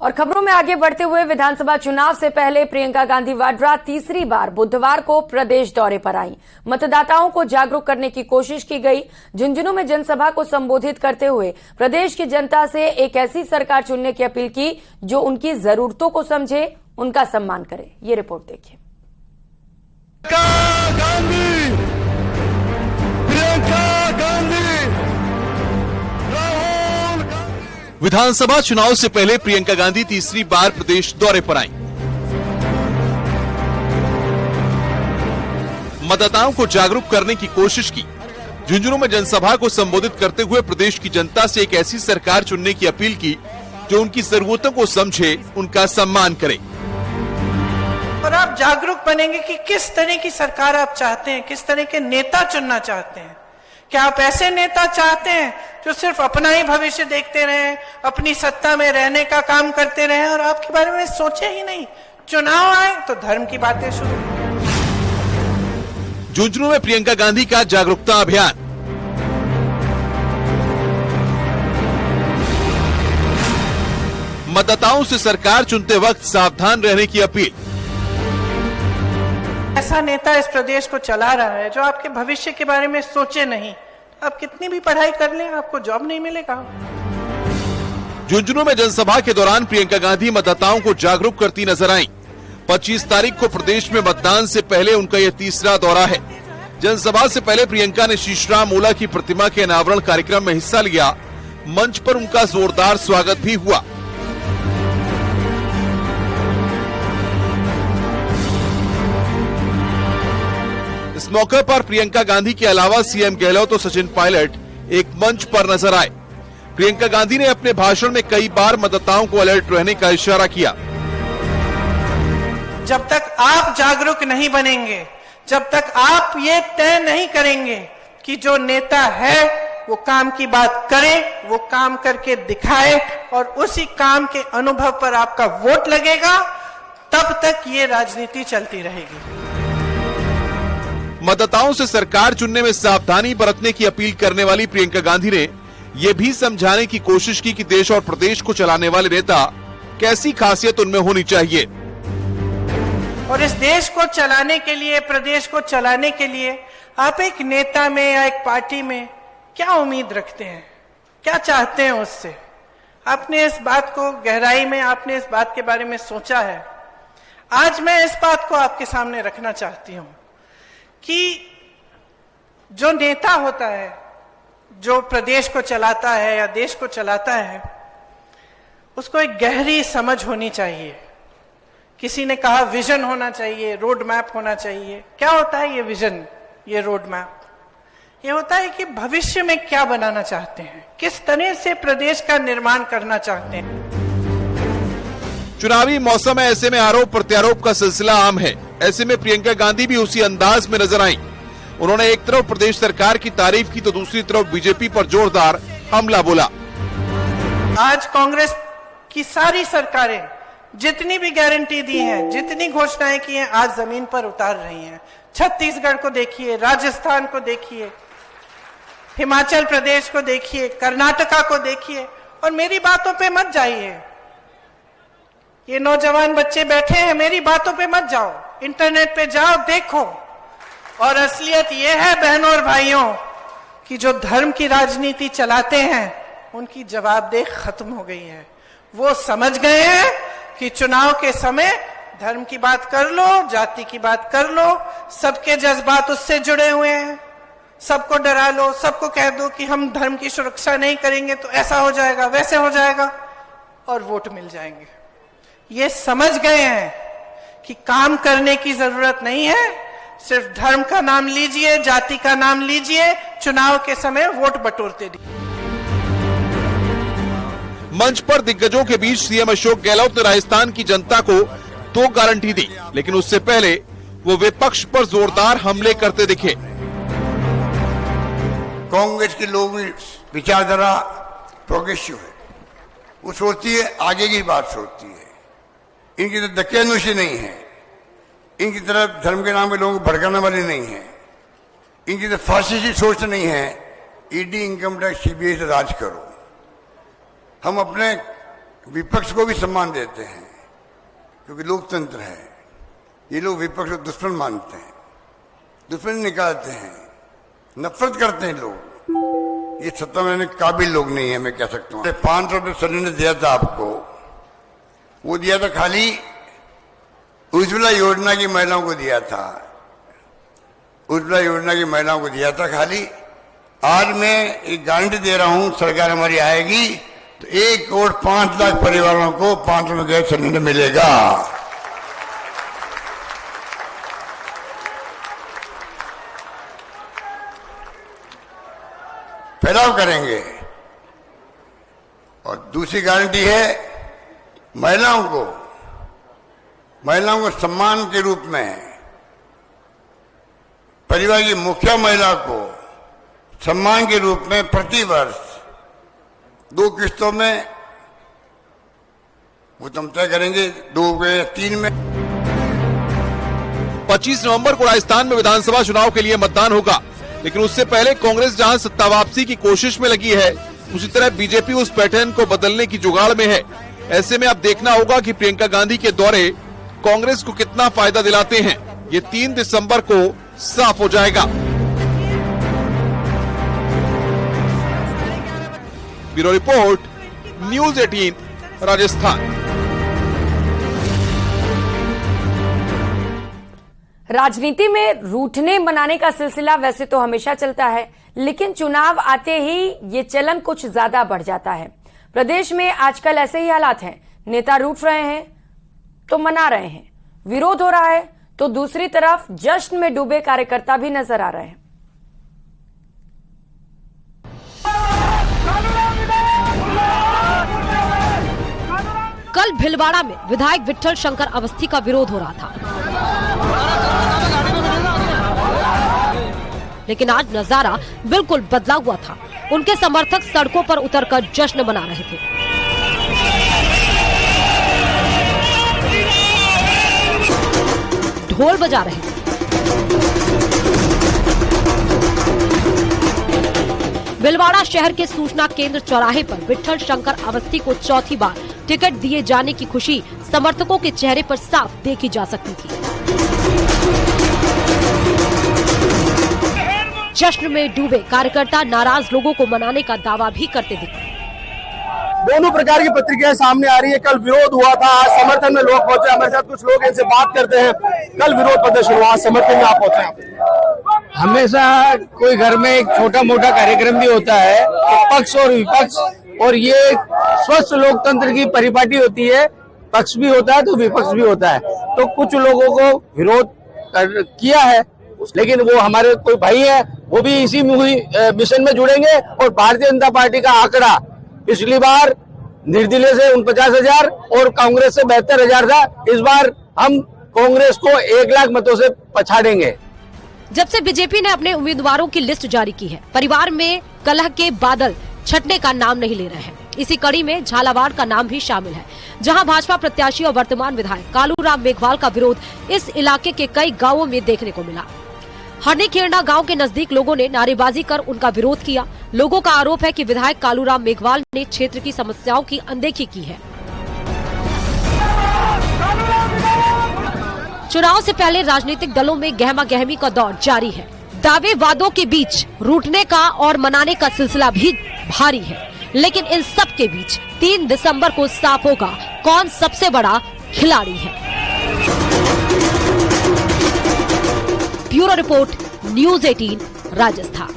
और खबरों में आगे बढ़ते हुए विधानसभा चुनाव से पहले प्रियंका गांधी वाड्रा तीसरी बार बुधवार को प्रदेश दौरे पर आई। मतदाताओं को जागरूक करने की कोशिश की गई। झुंझुनू में जनसभा को संबोधित करते हुए प्रदेश की जनता से एक ऐसी सरकार चुनने की अपील की जो उनकी जरूरतों को समझे, उनका सम्मान करे। ये रिपोर्ट देखिए। विधानसभा चुनाव से पहले प्रियंका गांधी तीसरी बार प्रदेश दौरे पर आईं। मतदाताओं को जागरूक करने की कोशिश की। झुंझुनू में जनसभा को संबोधित करते हुए प्रदेश की जनता से एक ऐसी सरकार चुनने की अपील की जो उनकी जरूरतों को समझे, उनका सम्मान करे। और आप जागरूक बनेंगे कि किस तरह की सरकार आप चाहते हैं, किस तरह के नेता चुनना चाहते हैं। क्या आप ऐसे नेता चाहते हैं जो सिर्फ अपना ही भविष्य देखते रहे, अपनी सत्ता में रहने का काम करते रहे और आपके बारे में सोचे ही नहीं? चुनाव आए तो धर्म की बातें शुरू। झुंझुनू में प्रियंका गांधी का जागरूकता अभियान। मतदाताओं से सरकार चुनते वक्त सावधान रहने की अपील। ऐसा नेता इस प्रदेश को चला रहा है जो आपके भविष्य के बारे में सोचे नहीं। आप कितनी भी पढ़ाई कर लें, आपको जॉब नहीं मिलेगा। झुंझुनू में जनसभा के दौरान प्रियंका गांधी मतदाताओं को जागरूक करती नजर आईं। 25 तारीख को प्रदेश में मतदान से पहले उनका यह तीसरा दौरा है। जनसभा से पहले प्रियंका ने शीशराम ओला की प्रतिमा के अनावरण कार्यक्रम में हिस्सा लिया। मंच पर उनका जोरदार स्वागत भी हुआ। इस मौके पर प्रियंका गांधी के अलावा सीएम गहलोत और सचिन पायलट एक मंच पर नजर आए। प्रियंका गांधी ने अपने भाषण में कई बार मतदाताओं को अलर्ट रहने का इशारा किया। जब तक आप जागरूक नहीं बनेंगे, जब तक आप ये तय नहीं करेंगे कि जो नेता है वो काम की बात करे, वो काम करके दिखाए और उसी काम के अनुभव पर आपका वोट लगेगा, तब तक ये राजनीति चलती रहेगी। मतदाताओं से सरकार चुनने में सावधानी बरतने की अपील करने वाली प्रियंका गांधी ने यह भी समझाने की कोशिश की कि देश और प्रदेश को चलाने वाले नेता कैसी खासियत उनमें होनी चाहिए। और इस देश को चलाने के लिए, प्रदेश को चलाने के लिए आप एक नेता में या एक पार्टी में क्या उम्मीद रखते हैं, क्या चाहते हैं उससे? आपने इस बात को गहराई में, आपने इस बात के बारे में सोचा है? आज मैं इस बात को आपके सामने रखना चाहती हूं कि जो नेता होता है, जो प्रदेश को चलाता है या देश को चलाता है, उसको एक गहरी समझ होनी चाहिए। किसी ने कहा विजन होना चाहिए, रोड मैप होना चाहिए। क्या होता है ये विजन, ये रोड मैप? ये होता है कि भविष्य में क्या बनाना चाहते हैं, किस तरह से प्रदेश का निर्माण करना चाहते हैं। चुनावी मौसम है, ऐसे में आरोप प्रत्यारोप का सिलसिला आम है। ऐसे में प्रियंका गांधी भी उसी अंदाज में नजर आईं। उन्होंने एक तरफ प्रदेश सरकार की तारीफ की तो दूसरी तरफ बीजेपी पर जोरदार हमला बोला। आज कांग्रेस की सारी सरकारें जितनी भी गारंटी दी हैं, जितनी घोषणाएं की हैं, आज जमीन पर उतार रही हैं। छत्तीसगढ़ को देखिए, राजस्थान को देखिए, हिमाचल प्रदेश को देखिए, कर्नाटका को देखिए। और मेरी बातों पे मत जाइए, ये नौजवान बच्चे बैठे हैं, मेरी बातों पे मत जाओ, इंटरनेट पे जाओ, देखो। और असलियत ये है बहनों और भाइयों कि जो धर्म की राजनीति चलाते हैं उनकी जवाबदेही खत्म हो गई है। वो समझ गए हैं कि चुनाव के समय धर्म की बात कर लो, जाति की बात कर लो, सबके जज्बात उससे जुड़े हुए हैं। सबको डरा लो, सबको कह दो कि हम धर्म की सुरक्षा नहीं करेंगे तो ऐसा हो जाएगा, वैसे हो जाएगा और वोट मिल जाएंगे। ये समझ गए हैं कि काम करने की जरूरत नहीं है, सिर्फ धर्म का नाम लीजिए, जाति का नाम लीजिए, चुनाव के समय वोट बटोरते रहिए। मंच पर दिग्गजों के बीच सीएम अशोक गहलोत ने राजस्थान की जनता को 2 गारंटी दी, लेकिन उससे पहले वो विपक्ष पर जोरदार हमले करते दिखे। कांग्रेस के लोग विचारधारा प्रोग्रेसिव है, वो सोचती है आगे की बात सोचती है। इनकी तो दकियानुशी नहीं है, इनकी तरफ धर्म के नाम पे लोगों को भड़काने वाली नहीं है, इनकी तो फासिस्टी सोच नहीं है। ईडी, इनकम टैक्स, सीबीआई से राज करो। हम अपने विपक्ष को भी सम्मान देते हैं, क्योंकि लोकतंत्र है। ये लोग विपक्ष को दुश्मन मानते हैं, दुश्मन निकालते हैं, नफरत करते हैं लोग। ये सत्ता में काबिल लोग नहीं है, मैं कह सकता हूँ। 500 रुपये सिलेंडर दिया था आपको, वो दिया था खाली उज्ज्वला योजना की महिलाओं को दिया था, उज्ज्वला योजना की महिलाओं को दिया था खाली। आज मैं एक गारंटी दे रहा हूं, सरकार हमारी आएगी तो 1,05,00,000 परिवारों को 500 में गैस सिलेंडर मिलेगा। फैलाव करेंगे। और दूसरी गारंटी है महिलाओं को सम्मान के रूप में, परिवार की मुखिया महिला को सम्मान के रूप में प्रति वर्ष 2 किस्तों में, वो तुम तय करेंगे 2 या 3 में। 25 नवंबर को राजस्थान में विधानसभा चुनाव के लिए मतदान होगा, लेकिन उससे पहले कांग्रेस जहां सत्ता वापसी की कोशिश में लगी है, उसी तरह बीजेपी उस पैटर्न को बदलने की जुगाड़ में है। ऐसे में अब देखना होगा कि प्रियंका गांधी के दौरे कांग्रेस को कितना फायदा दिलाते हैं। ये 3 दिसंबर को साफ हो जाएगा। Bureau report, news 18 Rajasthan. राजनीति में रूठने मनाने का सिलसिला वैसे तो हमेशा चलता है, लेकिन चुनाव आते ही ये चलन कुछ ज्यादा बढ़ जाता है। प्रदेश में आजकल ऐसे ही हालात हैं। नेता रूठ रहे हैं तो मना रहे हैं, विरोध हो रहा है तो दूसरी तरफ जश्न में डूबे कार्यकर्ता भी नजर आ रहे हैं। कल भिलवाड़ा में विधायक विट्ठल शंकर अवस्थी का विरोध हो रहा था, लेकिन आज नजारा बिल्कुल बदला हुआ था। उनके समर्थक सड़कों पर उतरकर जश्न मना रहे थे। ढोल बजा रहे थे। भिलवाड़ा शहर के सूचना केंद्र चौराहे पर विट्ठल शंकर अवस्थी को चौथी बार टिकट दिए जाने की खुशी समर्थकों के चेहरे पर साफ देखी जा सकती थी। जश्न में डूबे कार्यकर्ता नाराज लोगों को मनाने का दावा भी करते दिखे। दोनों प्रकार की प्रतिक्रियाएं सामने आ रही है। कल विरोध हुआ था, आज समर्थन में लोग पहुंचे। हमारे साथ कुछ लोग इनसे बात करते हैं। कल विरोध प्रदर्शन हुआ, समर्थन में आप पहुंचे। हमेशा कोई घर में एक छोटा मोटा कार्यक्रम भी होता है, तो पक्ष और विपक्ष, और ये स्वस्थ लोकतंत्र की परिपाटी होती है। पक्ष भी होता है तो विपक्ष भी होता है। तो कुछ लोगों को विरोध किया है, लेकिन वो हमारे कोई भाई है, वो भी इसी मिशन में जुड़ेंगे। और भारतीय जनता पार्टी का आंकड़ा पिछली बार निर्दलीय से 49,000 और कांग्रेस से 72,000 था। इस बार हम कांग्रेस को 1 लाख मतों से पछाड़ेंगे। जब से बीजेपी ने अपने उम्मीदवारों की लिस्ट जारी की है, परिवार में कलह के बादल छटने का नाम नहीं ले रहे हैं। इसी कड़ी में झालावाड़ का नाम भी शामिल है, जहां भाजपा प्रत्याशी और वर्तमान विधायक कालूराम मेघवाल का विरोध इस इलाके के कई गांवों में देखने को मिला। हरनी-खेरना गांव के नजदीक लोगों ने नारेबाजी कर उनका विरोध किया। लोगों का आरोप है कि विधायक कालूराम मेघवाल ने क्षेत्र की समस्याओं की अनदेखी की है। चुनाव से पहले राजनीतिक दलों में गहमा गहमी का दौर जारी है। दावे वादों के बीच रूठने का और मनाने का सिलसिला भी भारी है, लेकिन इन सब के बीच 3 दिसंबर को साफ होगा कौन सबसे बड़ा खिलाड़ी है। Bureau report, news 18 Rajasthan.